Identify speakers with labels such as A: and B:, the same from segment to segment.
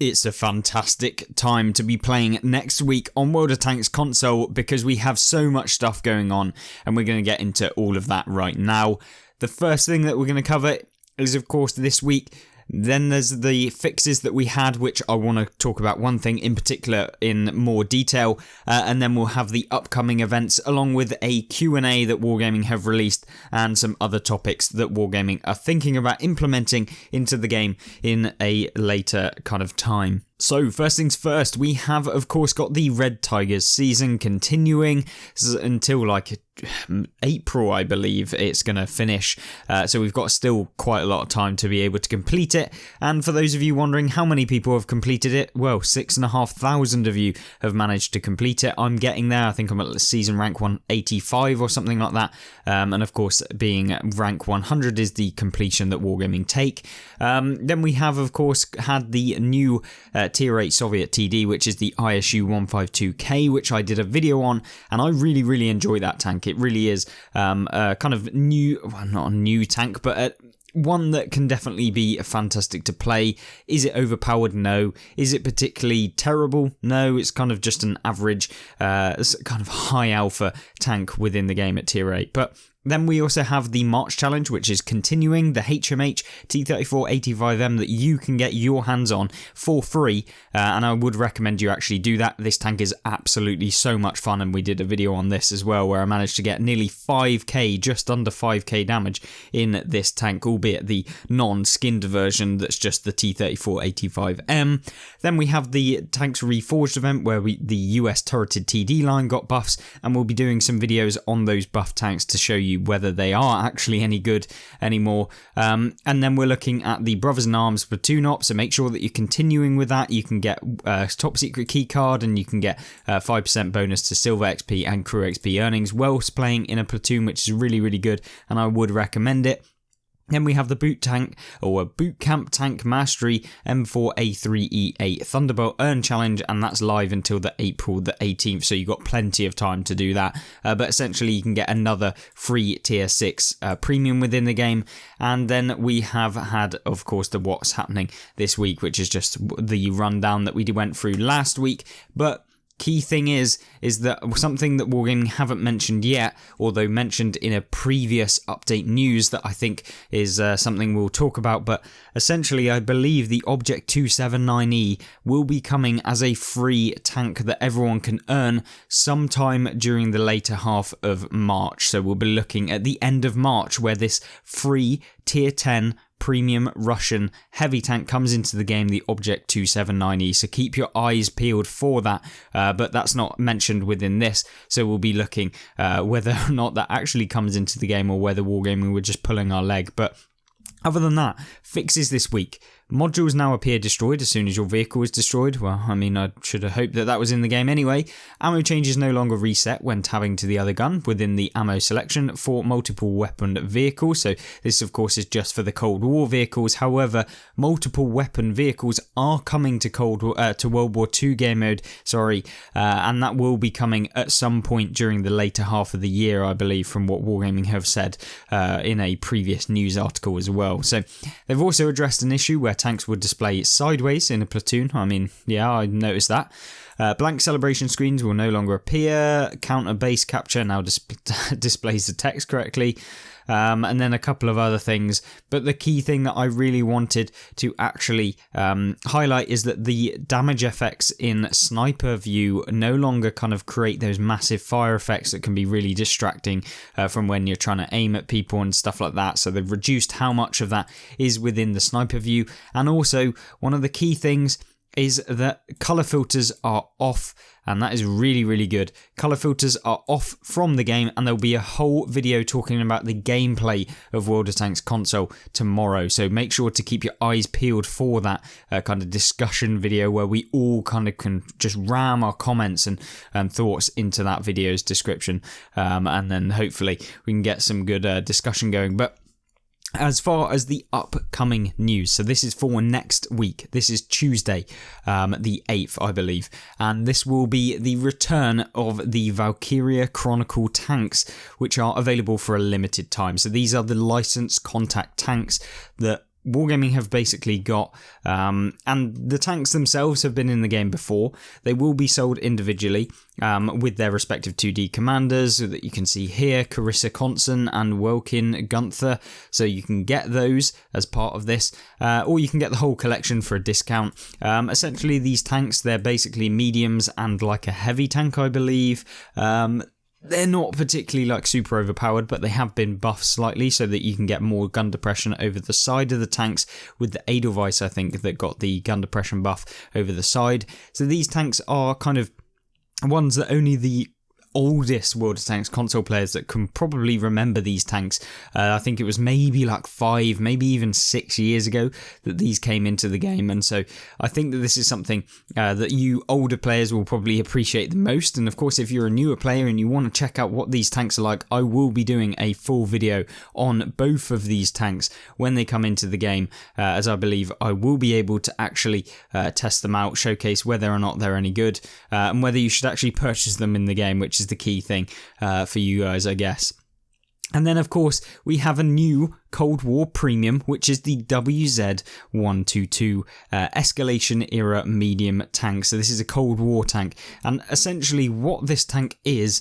A: It's a fantastic time to be playing next week on World of Tanks console because we have so much stuff going on and we're going to get into all of that right now. The first thing that we're going to cover is, of course, this week. Then there's the fixes that we had, which I want to talk about one thing in particular in more detail, and then we'll have the upcoming events along with a Q&A that Wargaming have released and some other topics that Wargaming are thinking about implementing into the game in a later kind of time. So first things first, we have of course got the Red Tigers season continuing until like April, I believe it's going to finish. So we've got still quite a lot of time to be able to complete it. And for those of you wondering how many people have completed it, well, 6,500 of you have managed to complete it. I'm getting there. I think I'm at season rank 185 or something like that. And of course, being rank 100 is the completion that Wargaming take. Then we have, of course, had the new Tier 8 Soviet TD, which is the ISU 152K, which I did a video on, and I really enjoy that tank. It really is a kind of new, well, not a new tank, but one that can definitely be fantastic to play. Is it overpowered? No. Is it particularly terrible? No. It's kind of just an average, kind of high alpha tank within the game at Tier 8. But then we also have the March Challenge, which is continuing, the HMH T3485M that you can get your hands on for free, and I would recommend you actually do that. This tank is absolutely so much fun, and we did a video on this as well, where I managed to get nearly 5k, just under 5k damage in this tank, albeit the non-skinned version that's just the T3485M. Then we have the Tanks Reforged event, where the US turreted TD line got buffs, and we'll be doing some videos on those buff tanks to show you whether they are actually any good anymore. And then we're looking at the Brothers in Arms platoon op, so make sure that you're continuing with that. You can get top secret key card, and you can get 5% bonus to silver XP and crew XP earnings whilst playing in a platoon, which is really good, and I would recommend it. Then we have the boot camp tank mastery M4A3E8 Thunderbolt Earn Challenge, and that's live until the April the 18th, so you've got plenty of time to do that. But essentially you can get another free tier 6 premium within the game. And then we have had, of course, the what's happening this week, which is just the rundown that we went through last week. But key thing is that something that Wargaming haven't mentioned yet, although mentioned in a previous update news that I think is something we'll talk about, but essentially I believe the Object 279E will be coming as a free tank that everyone can earn sometime during the later half of March. So we'll be looking at the end of March, where this free tier 10 premium Russian heavy tank comes into the game, the Object 279E, so keep your eyes peeled for that, but that's not mentioned within this, so we'll be looking whether or not that actually comes into the game, or whether Wargaming were just pulling our leg. But other than that, fixes this week. Modules now appear destroyed as soon as your vehicle is destroyed. Well, I mean, I should have hoped that was in the game anyway. Ammo changes no longer reset when tabbing to the other gun within the ammo selection for multiple weapon vehicles. So this, of course, is just for the Cold War vehicles. However, multiple weapon vehicles are coming to World War II game mode, and that will be coming at some point during the later half of the year, I believe, from what Wargaming have said in a previous news article as well. So they've also addressed an issue where tanks would display sideways in a platoon. I mean, yeah, I noticed that. Blank celebration screens will no longer appear. Counter base capture now displays the text correctly. And then a couple of other things. But the key thing that I really wanted to actually highlight is that the damage effects in sniper view no longer kind of create those massive fire effects that can be really distracting from when you're trying to aim at people and stuff like that. So they've reduced how much of that is within the sniper view. And also, one of the key things is that color filters are off, and that is really good. Color filters are off from the game, and there'll be a whole video talking about the gameplay of World of Tanks console tomorrow, so make sure to keep your eyes peeled for that kind of discussion video, where we all kind of can just ram our comments and thoughts into that video's description, and then hopefully we can get some good discussion going. But as far as the upcoming news, so this is for next week. This is Tuesday, the 8th, I believe, and this will be the return of the Valkyria Chronicle tanks, which are available for a limited time. So these are the licensed contact tanks that Wargaming have basically got, and the tanks themselves have been in the game before. They will be sold individually with their respective 2D commanders that you can see here, Carissa Conson and Welkin Gunther. So you can get those as part of this, or you can get the whole collection for a discount. Essentially, these tanks, they're basically mediums and like a heavy tank, I believe. They're not particularly like super overpowered, but they have been buffed slightly so that you can get more gun depression over the side of the tanks with the Edelweiss, I think, that got the gun depression buff over the side. So these tanks are kind of ones that only the oldest World of Tanks console players that can probably remember these tanks. I think it was maybe like 5, maybe even 6 years ago that these came into the game, and so I think that this is something that you older players will probably appreciate the most. And of course, if you're a newer player and you want to check out what these tanks are like, I will be doing a full video on both of these tanks when they come into the game, as I believe I will be able to actually test them out, showcase whether or not they're any good, and whether you should actually purchase them in the game, which is the key thing for you guys, I guess. And then, of course, we have a new Cold War premium, which is the WZ-122 Escalation Era Medium Tank. So this is a Cold War tank, and essentially what this tank is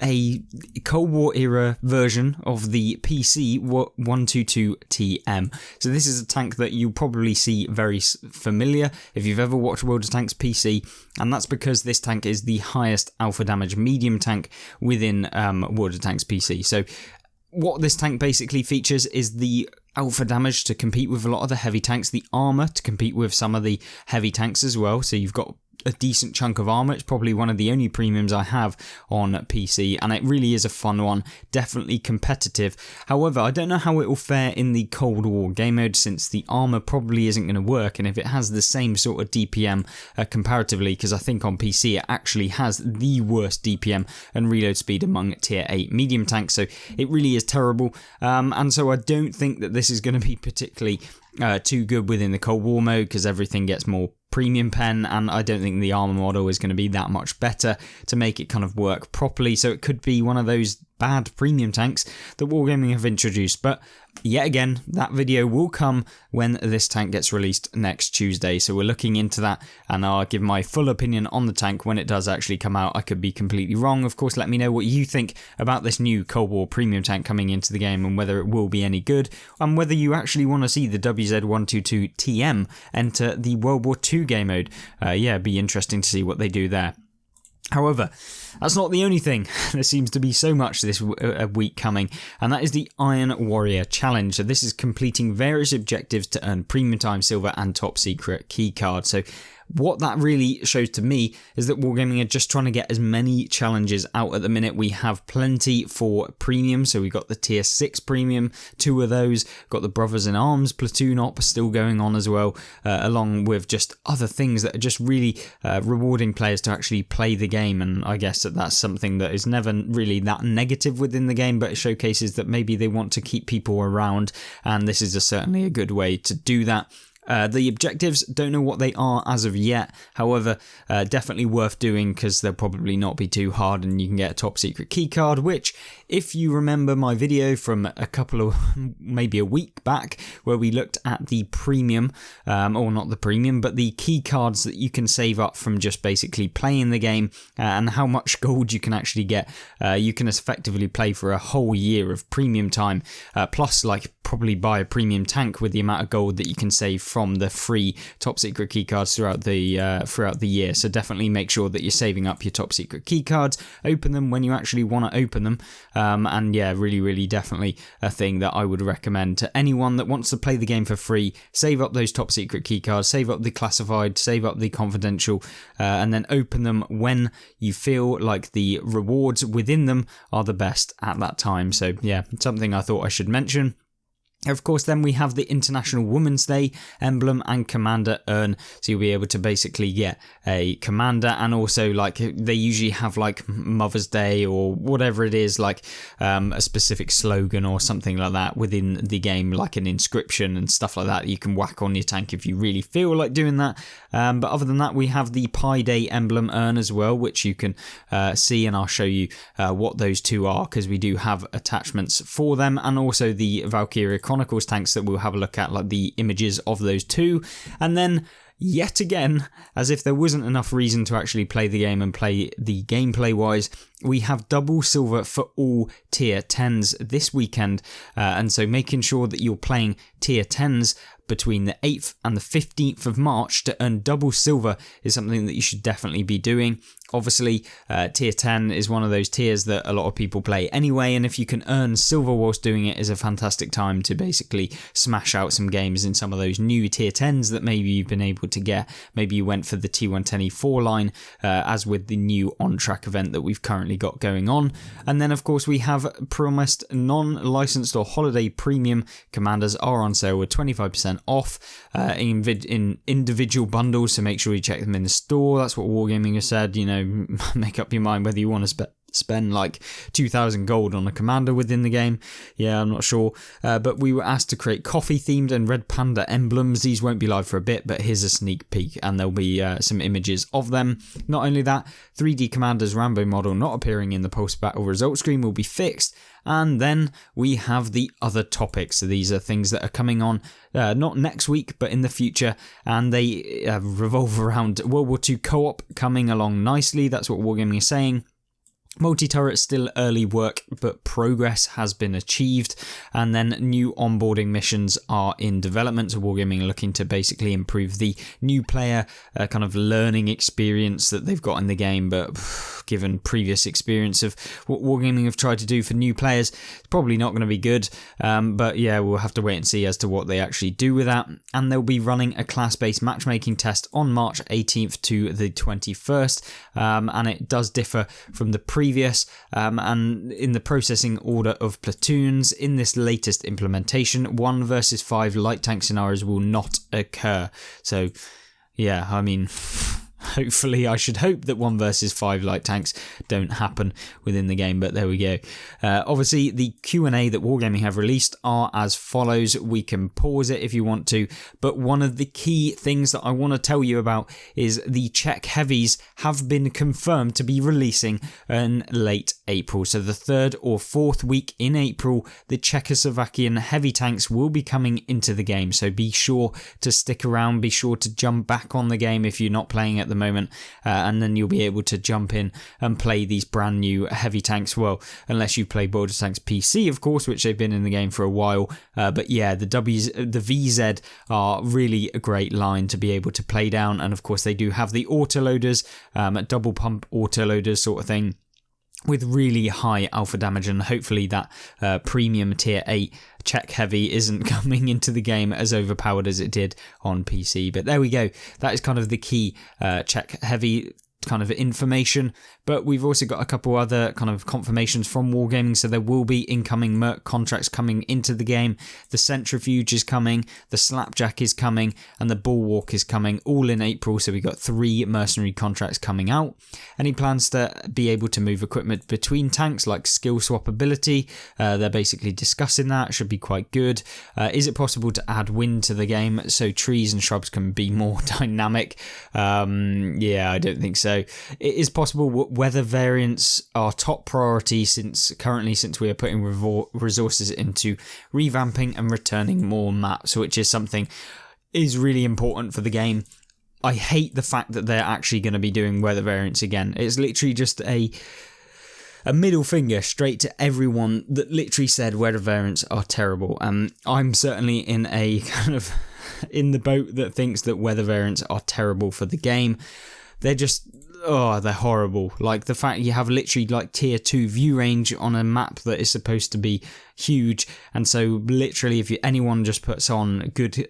A: a Cold War era version of the PC 122TM. So this is a tank that you probably see very familiar if you've ever watched World of Tanks PC, and that's because this tank is the highest alpha damage medium tank within World of Tanks PC. So what this tank basically features is the alpha damage to compete with a lot of the heavy tanks, the armor to compete with some of the heavy tanks as well. So you've got a decent chunk of armor. It's probably one of the only premiums I have on PC, and it really is a fun one, definitely competitive. However, I don't know how it will fare in the Cold War game mode, since the armor probably isn't going to work, and if it has the same sort of DPM comparatively, because I think on PC it actually has the worst DPM and reload speed among tier 8 medium tanks, so it really is terrible, and so I don't think that this is going to be particularly too good within the Cold War mode, because everything gets more premium pen, and I don't think the armor model is going to be that much better to make it kind of work properly. So it could be one of those bad premium tanks that Wargaming have introduced. But yet again, that video will come when this tank gets released next Tuesday. So we're looking into that, and I'll give my full opinion on the tank when it does actually come out. I could be completely wrong. Of course, let me know what you think about this new Cold War premium tank coming into the game, and whether it will be any good, and whether you actually want to see the WZ-122TM enter the World War II game mode. Yeah, it'd be interesting to see what they do there. However, that's not the only thing. There seems to be so much this week coming, and that is the Iron Warrior Challenge. So this is completing various objectives to earn premium time, silver, and top secret keycards. So what that really shows to me is that Wargaming are just trying to get as many challenges out at the minute. We have plenty for premium, so we've got the tier 6 premium, 2 of those, got the Brothers in Arms platoon op still going on as well, along with just other things that are just really rewarding players to actually play the game. And I guess that's something that is never really that negative within the game, but it showcases that maybe they want to keep people around, and this is certainly a good way to do that. The objectives, don't know what they are as of yet, however, definitely worth doing, because they'll probably not be too hard, and you can get a top secret keycard, which, if you remember my video from a couple of, maybe a week back, where we looked at the premium, or not the premium, but the keycards that you can save up from just basically playing the game, and how much gold you can actually get. You can effectively play for a whole year of premium time, plus like probably buy a premium tank with the amount of gold that you can save from the free top secret keycards throughout the year. So definitely make sure that you're saving up your top secret keycards, open them when you actually want to open them, and yeah, really definitely a thing that I would recommend to anyone that wants to play the game for free. Save up those top secret keycards, save up the classified, save up the confidential, and then open them when you feel like the rewards within them are the best at that time. So yeah, something I thought I should mention. Of course, then we have the International Women's Day emblem and commander urn, so you'll be able to basically get a commander, and also like they usually have like Mother's Day or whatever it is, like a specific slogan or something like that within the game, like an inscription and stuff like that you can whack on your tank if you really feel like doing that. But other than that, we have the Pi Day emblem urn as well, which you can see, and I'll show you what those two are, because we do have attachments for them, and also the Valkyria Chronicles tanks that we'll have a look at, like the images of those two. And then yet again, as if there wasn't enough reason to actually play the game and play the gameplay wise, we have double silver for all tier 10s this weekend, and so making sure that you're playing tier 10s between the 8th and the 15th of March to earn double silver is something that you should definitely be doing. Obviously, tier 10 is one of those tiers that a lot of people play anyway, and if you can earn silver whilst doing it, is a fantastic time to basically smash out some games in some of those new tier 10s that maybe you've been able to get. Maybe you went for the T110E4 line, as with the new on-track event that we've currently got going on. And then, of course, we have promised non-licensed or holiday premium commanders are on sale with 25% off in individual bundles, so make sure you check them in the store. That's what Wargaming has said. You know, make up your mind whether you want to spend like 2,000 gold on a commander within the game. Yeah, I'm not sure. But we were asked to create coffee themed and red panda emblems. These won't be live for a bit, but here's a sneak peek, and there'll be some images of them. Not only that, 3D Commander's Rambo model not appearing in the post-battle result screen will be fixed. And then we have the other topics. So these are things that are coming on not next week, but in the future, and they revolve around World War II co-op coming along nicely. That's what Wargaming is saying. Multi-turret still early work, but progress has been achieved. And then new onboarding missions are in development. So Wargaming are looking to basically improve the new player kind of learning experience that they've got in the game. But given previous experience of what Wargaming have tried to do for new players, it's probably not going to be good. But yeah, we'll have to wait and see as to what they actually do with that. And they'll be running a class-based matchmaking test on March 18th to the 21st. And it does differ from the previous, and in the processing order of platoons. In this latest implementation, 1 versus 5 light tank scenarios will not occur. So yeah, I mean, hopefully, I should hope that 1 versus 5 light tanks don't happen within the game, but there we go. Obviously, the Q&A that Wargaming have released are as follows. We can pause it if you want to, but one of the key things that I want to tell you about is the Czech heavies have been confirmed to be releasing in late April. So the 3rd or 4th week in April, the Czechoslovakian heavy tanks will be coming into the game. So be sure to stick around, be sure to jump back on the game if you're not playing at the moment, and then you'll be able to jump in and play these brand new heavy tanks. Well, unless you play Border Tanks PC, of course, which they've been in the game for a while. But yeah, the VZ are really a great line to be able to play down, and of course they do have the autoloaders, double pump autoloaders sort of thing, with really high alpha damage, and hopefully that premium tier 8 Czech heavy isn't coming into the game as overpowered as it did on PC. But there we go. That is kind of the key Czech heavy kind of information. But we've also got a couple other kind of confirmations from Wargaming, so there will be incoming Merc contracts coming into the game. The Centrifuge is coming, the Slapjack is coming, and the Bulwark is coming, all in April. So we got 3 mercenary contracts coming out. And he plans to be able to move equipment between tanks, like skill swap ability. They're basically discussing that. Should be quite good. Is it possible to add wind to the game so trees and shrubs can be more dynamic? Yeah, I don't think so. It is possible. Weather variants are top priority since we are putting resources into revamping and returning more maps, which is something is really important for the game. I hate the fact that they're actually going to be doing weather variants again. It's literally just a middle finger straight to everyone that literally said weather variants are terrible. I'm certainly in a kind of in the boat that thinks that weather variants are terrible for the game. They're just, they're horrible. Like the fact you have literally like tier 2 view range on a map that is supposed to be huge, and so literally if anyone just puts on good,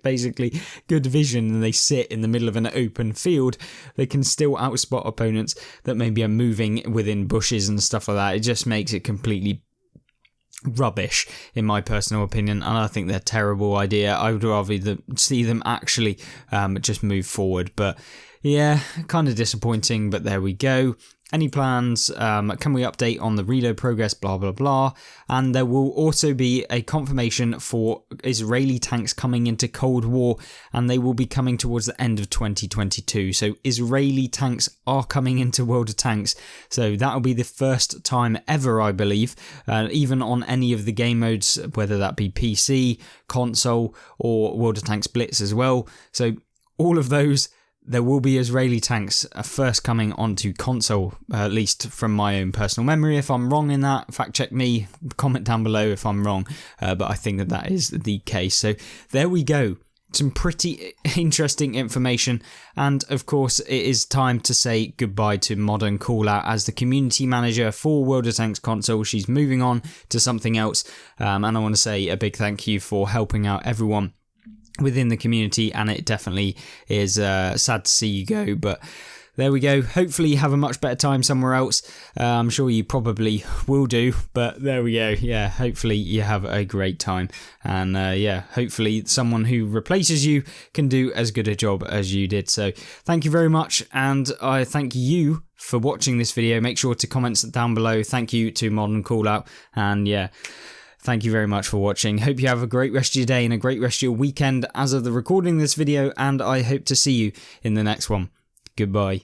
A: basically good vision, and they sit in the middle of an open field, they can still outspot opponents that maybe are moving within bushes and stuff like that. It just makes it completely rubbish, in my personal opinion, and I think they're a terrible idea. I would rather see them actually just move forward. But yeah, kind of disappointing, but there we go. Any plans? Can we update on the reload progress? Blah, blah, blah. And there will also be a confirmation for Israeli tanks coming into Cold War, and they will be coming towards the end of 2022. So Israeli tanks are coming into World of Tanks. So that'll be the first time ever, I believe, even on any of the game modes, whether that be PC, console, or World of Tanks Blitz as well. So all of those, there will be Israeli tanks first coming onto console, at least from my own personal memory. If I'm wrong in that, fact check me, comment down below if I'm wrong, but I think that is the case. So there we go. Some pretty interesting information, and of course it is time to say goodbye to Modern Callout as the community manager for World of Tanks console. She's moving on to something else, and I want to say a big thank you for helping out everyone within the community, and it definitely is sad to see you go, but there we go. Hopefully you have a much better time somewhere else. I'm sure you probably will do, but there we go. Yeah, hopefully you have a great time, and yeah, hopefully someone who replaces you can do as good a job as you did. So thank you very much, and I thank you for watching this video. Make sure to comment down below. Thank you to Modern Callout, and yeah, thank you very much for watching. Hope you have a great rest of your day and a great rest of your weekend as of the recording of this video, and I hope to see you in the next one. Goodbye.